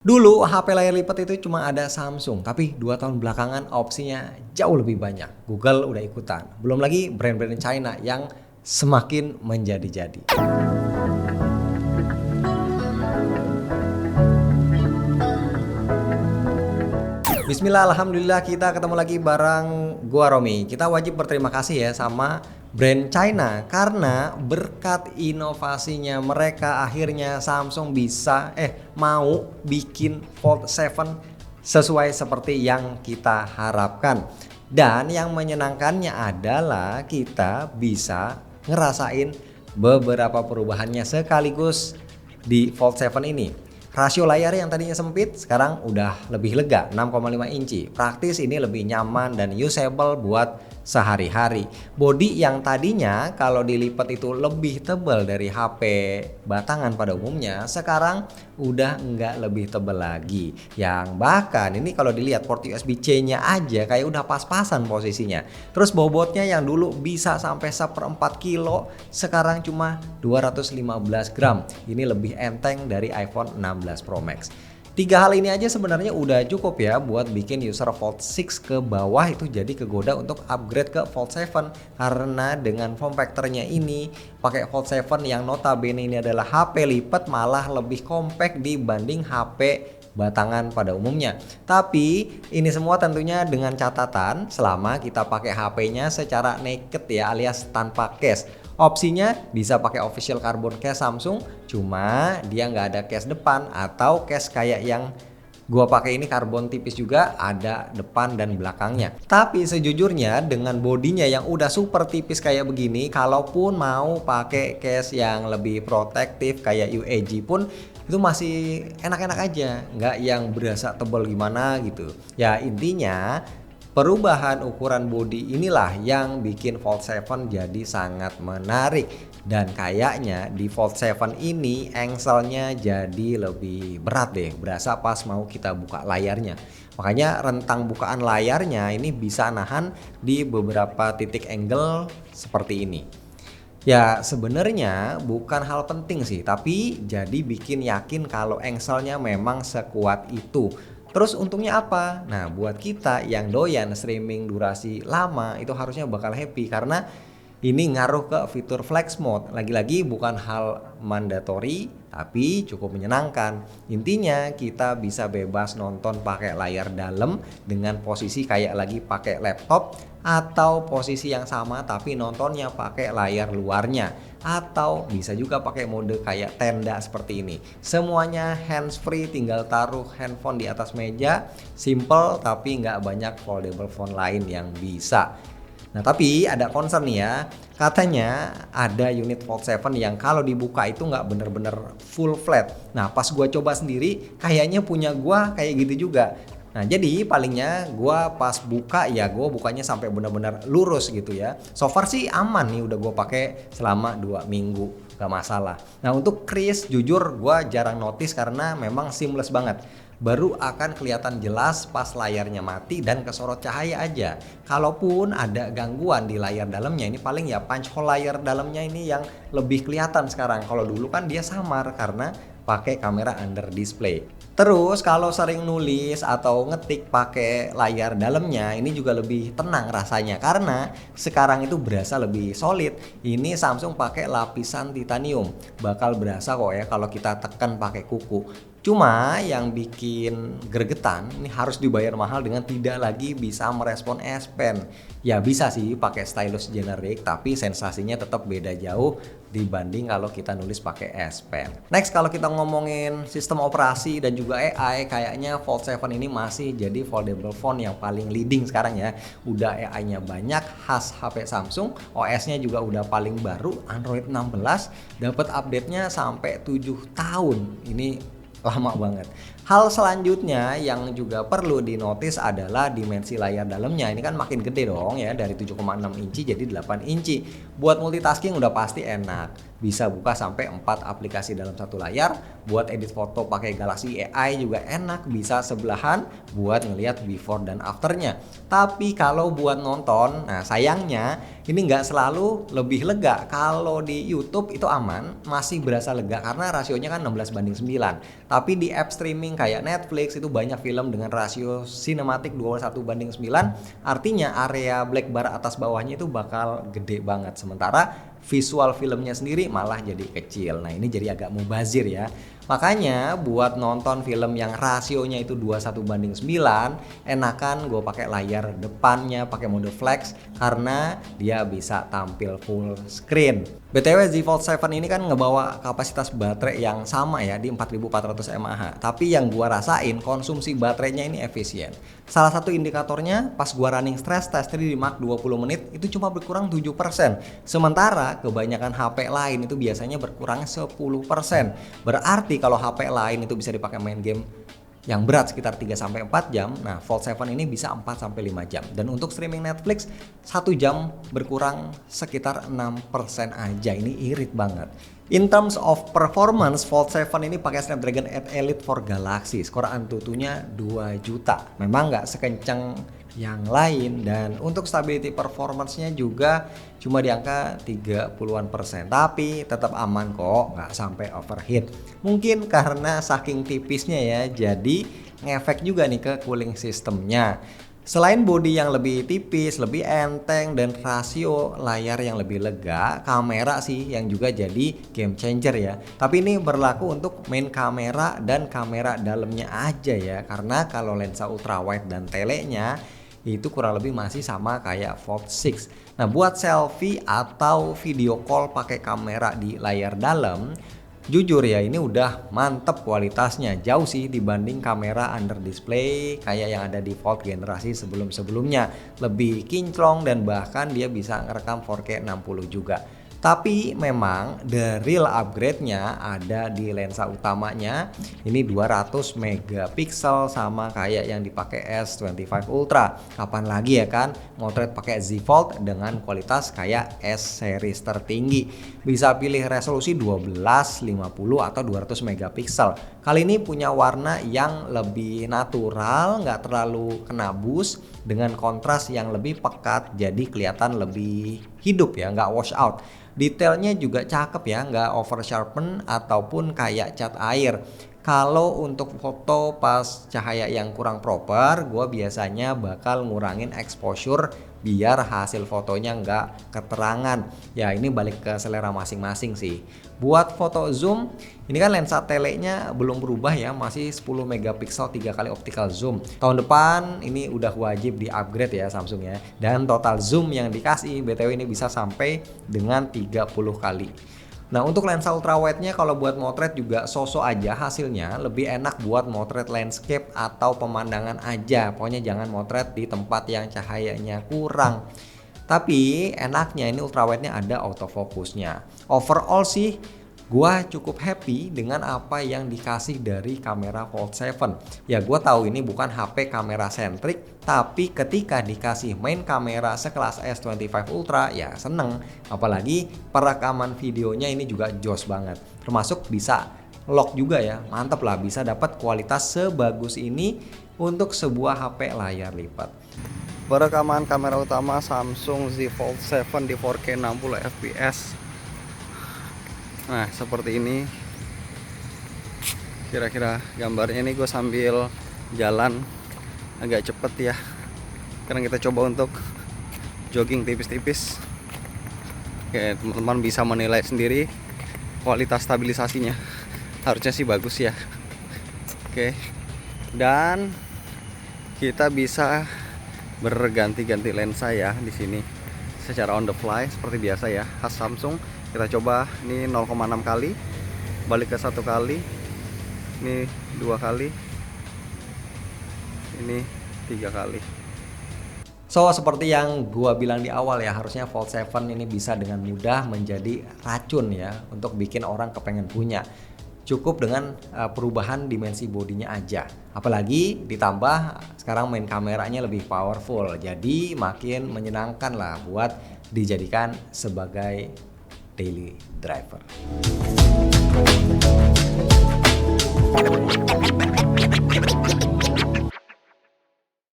Dulu HP layar lipat itu cuma ada Samsung, tapi 2 tahun belakangan opsinya jauh lebih banyak. Google udah ikutan. Belum lagi brand-brand China yang semakin menjadi-jadi. Bismillah, alhamdulillah kita ketemu lagi bareng gua Romi. Kita wajib berterima kasih ya sama brand China karena berkat inovasinya mereka akhirnya Samsung bisa mau bikin Fold 7 sesuai seperti yang kita harapkan. Dan yang menyenangkannya adalah kita bisa ngerasain beberapa perubahannya sekaligus di Fold 7 ini. Rasio layar yang tadinya sempit sekarang udah lebih lega, 6,5 inci. Praktis, ini lebih nyaman dan usable buat sehari-hari. Bodi yang tadinya kalau dilipat itu lebih tebal dari HP batangan pada umumnya, sekarang udah nggak lebih tebal lagi. Yang bahkan ini kalau dilihat port USB-C-nya aja kayak udah pas-pasan posisinya. Terus bobotnya yang dulu bisa sampai 1/4 kilo, sekarang cuma 215 gram. Ini lebih enteng dari iPhone 16 Pro Max. 3 hal ini aja sebenarnya udah cukup ya buat bikin user Fold 6 ke bawah itu jadi kegoda untuk upgrade ke Fold 7. Karena dengan form factornya ini pakai Fold 7 yang notabene ini adalah HP lipat malah lebih compact dibanding HP batangan pada umumnya. Tapi ini semua tentunya dengan catatan selama kita pakai HP-nya secara naked ya, alias tanpa case. Opsinya bisa pakai official carbon case Samsung, cuma dia nggak ada case depan atau case kayak yang gua pakai ini karbon tipis juga, ada depan dan belakangnya. Tapi sejujurnya dengan bodinya yang udah super tipis kayak begini, kalaupun mau pakai case yang lebih protektif kayak UAG pun itu masih enak-enak aja, nggak yang berasa tebal gimana gitu. Ya intinya perubahan ukuran bodi inilah yang bikin Fold 7 jadi sangat menarik. Dan kayaknya di Fold 7 ini engselnya jadi lebih berat deh, berasa pas mau kita buka layarnya. Makanya rentang bukaan layarnya ini bisa nahan di beberapa titik angle seperti ini. Ya sebenarnya bukan hal penting sih, tapi jadi bikin yakin kalau engselnya memang sekuat itu. Terus untungnya apa? Nah buat kita yang doyan streaming durasi lama itu harusnya bakal happy karena ini ngaruh ke fitur flex mode. Lagi-lagi bukan hal mandatory tapi cukup menyenangkan. Intinya kita bisa bebas nonton pakai layar dalam dengan posisi kayak lagi pakai laptop, atau posisi yang sama tapi nontonnya pakai layar luarnya, atau bisa juga pakai mode kayak tenda seperti ini. Semuanya hands free, tinggal taruh handphone di atas meja, simple tapi nggak banyak foldable phone lain yang bisa. Nah tapi ada concern nih ya, katanya ada unit Fold 7 yang kalau dibuka itu nggak bener-bener full flat. Nah pas gua coba sendiri kayaknya punya gua kayak gitu juga. Nah jadi palingnya gua pas buka ya gua bukanya sampai benar-benar lurus gitu ya. So far sih aman nih, udah gua pakai selama 2 minggu gak masalah. Nah untuk crease jujur gua jarang notice karena memang seamless banget. Baru akan kelihatan jelas pas layarnya mati dan kesorot cahaya aja. Kalaupun ada gangguan di layar dalamnya ini paling ya punch hole layar dalamnya ini yang lebih kelihatan sekarang. Kalau dulu kan dia samar karena pakai kamera under display. Terus kalau sering nulis atau ngetik pakai layar dalamnya ini juga lebih tenang rasanya karena sekarang itu berasa lebih solid. Ini Samsung pakai lapisan titanium. Bakal berasa kok ya kalau kita tekan pakai kuku. Cuma yang bikin gregetan ini harus dibayar mahal dengan tidak lagi bisa merespon S Pen. Ya bisa sih pakai stylus generik tapi sensasinya tetap beda jauh dibanding kalau kita nulis pakai S Pen. Next kalau kita ngomongin sistem operasi dan juga AI, kayaknya Fold 7 ini masih jadi foldable phone yang paling leading sekarang ya. Udah AI-nya banyak khas HP Samsung, OS-nya juga udah paling baru Android 16, dapat update-nya sampai 7 tahun. Ini lama banget. Hal selanjutnya yang juga perlu dinotis adalah dimensi layar dalamnya. Ini kan makin gede dong ya, dari 7,6 inci jadi 8 inci. Buat multitasking udah pasti enak. Bisa buka sampai 4 aplikasi dalam satu layar. Buat edit foto pakai Galaxy AI juga enak, bisa sebelahan buat ngelihat before dan afternya. Tapi kalau buat nonton, nah sayangnya ini nggak selalu lebih lega. Kalau di YouTube itu aman, masih berasa lega karena rasionya kan 16:9. Tapi di app streaming kayak Netflix itu banyak film dengan rasio sinematik 21:9, artinya area black bar atas bawahnya itu bakal gede banget. Sementara visual filmnya sendiri malah jadi kecil. Nah ini jadi agak mubazir ya. Makanya buat nonton film yang rasionya itu 21:9, enakan gue pakai layar depannya pakai mode flex karena dia bisa tampil full screen. BTW Z Fold 7 ini kan ngebawa kapasitas baterai yang sama ya di 4400 mAh. Tapi yang gua rasain konsumsi baterainya ini efisien. Salah satu indikatornya pas gua running stress test di Mach 20 menit itu cuma berkurang 7%. Sementara kebanyakan HP lain itu biasanya berkurang 10%. Berarti kalau HP lain itu bisa dipakai main game yang berat sekitar 3-4 jam, nah Fold 7 ini bisa 4-5 jam. Dan untuk streaming Netflix 1 jam berkurang sekitar 6% aja. Ini irit banget. In terms of performance, Fold 7 ini pakai Snapdragon 8 Elite for Galaxy. Skor Antutunya 2 juta. Memang nggak sekencang yang lain, dan untuk stability performance-nya juga cuma di angka 30-an%, tapi tetap aman kok, nggak sampai overheat. Mungkin karena saking tipisnya ya, jadi ngefek juga nih ke cooling systemnya. Selain bodi yang lebih tipis, lebih enteng, dan rasio layar yang lebih lega, kamera sih yang juga jadi game changer ya. Tapi ini berlaku untuk main kamera dan kamera dalamnya aja ya, karena kalau lensa ultrawide dan telenya itu kurang lebih masih sama kayak Fold 6. Nah buat selfie atau video call pakai kamera di layar dalam, jujur ya ini udah mantep kualitasnya, jauh sih dibanding kamera under display kayak yang ada di Fold generasi sebelum-sebelumnya. Lebih kinclong dan bahkan dia bisa ngerekam 4K 60 juga. Tapi memang the real upgrade-nya ada di lensa utamanya. Ini 200 megapiksel sama kayak yang dipakai S25 Ultra. Kapan lagi ya kan motret pakai Z Fold dengan kualitas kayak S series tertinggi. Bisa pilih resolusi 12, 50 atau 200 megapiksel. Kali ini punya warna yang lebih natural, nggak terlalu kenabus, dengan kontras yang lebih pekat, jadi kelihatan lebih hidup ya, nggak wash out. Detailnya juga cakep ya, nggak over sharpen ataupun kayak cat air. Kalau untuk foto pas cahaya yang kurang proper, gue biasanya bakal ngurangin exposure biar hasil fotonya nggak keterangan. Ya ini balik ke selera masing-masing sih. Buat foto zoom, ini kan lensa telenya belum berubah ya, masih 10 megapiksel 3 kali optical zoom. Tahun depan ini udah wajib di upgrade ya Samsung ya. Dan total zoom yang dikasih BTW ini bisa sampai dengan 30 kali. Nah untuk lensa ultrawide-nya kalau buat motret juga so-so aja hasilnya, lebih enak buat motret landscape atau pemandangan aja. Pokoknya jangan motret di tempat yang cahayanya kurang. Tapi enaknya ini ultrawide-nya ada autofocusnya. Overall sih gua cukup happy dengan apa yang dikasih dari kamera Fold 7. Ya gua tahu ini bukan HP kamera sentrik, tapi ketika dikasih main kamera sekelas S25 Ultra ya seneng. Apalagi perekaman videonya ini juga jos banget. Termasuk bisa lock juga ya, mantep lah bisa dapat kualitas sebagus ini untuk sebuah HP layar lipat. Perekaman kamera utama Samsung Z Fold 7 di 4K 60 fps. Nah seperti ini kira-kira gambarnya. Nih gue sambil jalan agak cepet ya, karena kita coba untuk jogging tipis-tipis. Oke, teman-teman bisa menilai sendiri kualitas stabilisasinya. Harusnya sih bagus ya. Oke, dan kita bisa berganti-ganti lensa ya di sini secara on the fly seperti biasa ya, khas Samsung. Kita coba ini 0,6 kali, balik ke 1 kali, ini 2 kali, ini 3 kali. So seperti yang gua bilang di awal ya, harusnya Fold 7 ini bisa dengan mudah menjadi racun ya untuk bikin orang kepengen punya. Cukup dengan perubahan dimensi bodinya aja. Apalagi ditambah sekarang main kameranya lebih powerful, jadi makin menyenangkan lah buat dijadikan sebagai daily driver.